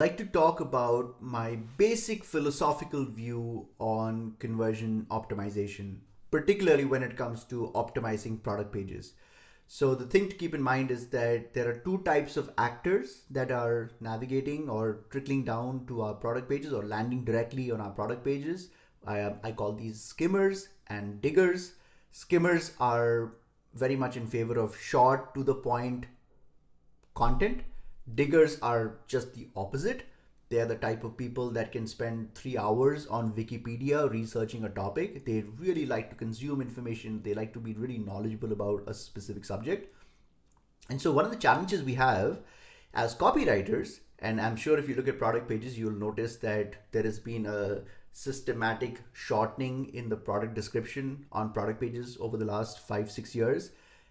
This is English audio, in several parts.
Like to talk about my basic philosophical view on conversion optimization, particularly when it comes to optimizing product pages. So, the thing to keep in mind is that there are two types of actors that are navigating or trickling down to our product pages or landing directly on our product pages. I call these skimmers and diggers. Skimmers are very much in favor of short, to the point content. Diggers are just the opposite. They are the type of people that can spend 3 hours on Wikipedia researching a topic. They really like to consume information. They like to be really knowledgeable about a specific subject. And so, one of the challenges we have as copywriters, and I'm sure if you look at product pages, you'll notice that there has been a systematic shortening in the product description on product pages over the last 5, 6 years.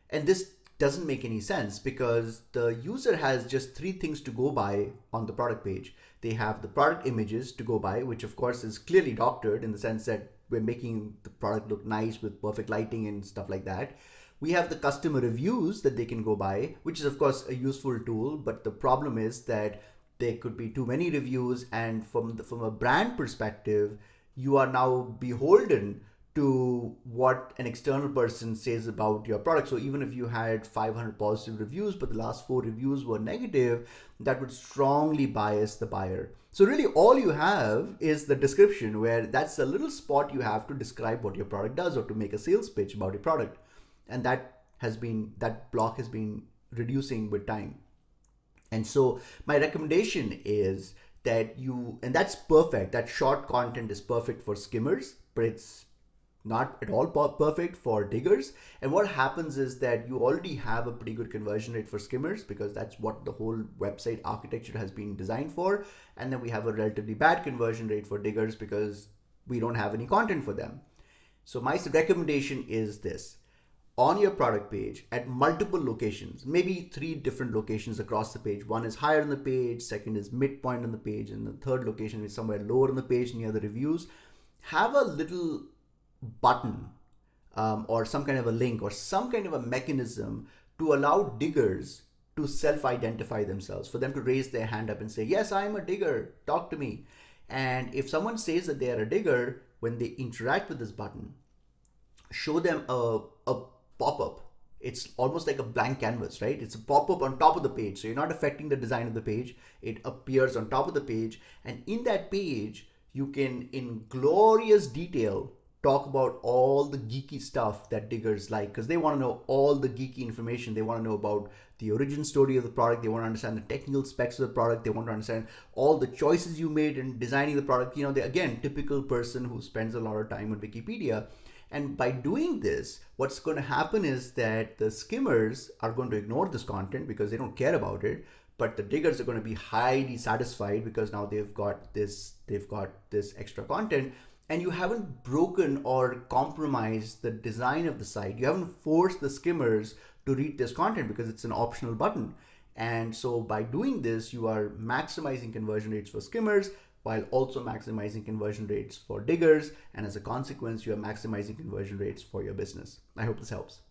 And this doesn't make any sense because the user has just three things to go by on the product page. They have the product images to go by, which of course is clearly doctored in the sense that we're making the product look nice with perfect lighting and stuff like that. We have the customer reviews that they can go by, which is of course a useful tool, but the problem is that there could be too many reviews, and from a brand perspective, you are now beholden to what an external person says about your product. So even if you had 500 positive reviews, but the last 4 reviews were negative, that would strongly bias the buyer. So really all you have is the description, where that's a little spot you have to describe what your product does or to make a sales pitch about your product. And that block has been reducing with time. And so my recommendation is and that's perfect. That short content is perfect for skimmers, but it's not at all perfect for diggers. And what happens is that you already have a pretty good conversion rate for skimmers because that's what the whole website architecture has been designed for. And then we have a relatively bad conversion rate for diggers because we don't have any content for them. So my recommendation is this: on your product page at multiple locations, maybe 3 different locations across the page. One is higher on the page, second is midpoint on the page, and the third location is somewhere lower on the page near the reviews. Have a little button or some kind of a link or some kind of a mechanism to allow diggers to self-identify themselves, for them to raise their hand up and say, yes, I'm a digger, talk to me. And if someone says that they are a digger, when they interact with this button, show them a pop-up. It's almost like a blank canvas, right? It's a pop-up on top of the page. So you're not affecting the design of the page. It appears on top of the page. And in that page, you can, in glorious detail, talk about all the geeky stuff that diggers like, because they want to know all the geeky information. They want to know about the origin story of the product. They want to understand the technical specs of the product. They want to understand all the choices you made in designing the product. They, again, typical person who spends a lot of time on Wikipedia. And by doing this, what's going to happen is that the skimmers are going to ignore this content because they don't care about it. But the diggers are going to be highly satisfied because now they've got this extra content. And you haven't broken or compromised the design of the site. You haven't forced the skimmers to read this content because it's an optional button. And so by doing this, you are maximizing conversion rates for skimmers while also maximizing conversion rates for diggers. And as a consequence, you are maximizing conversion rates for your business. I hope this helps.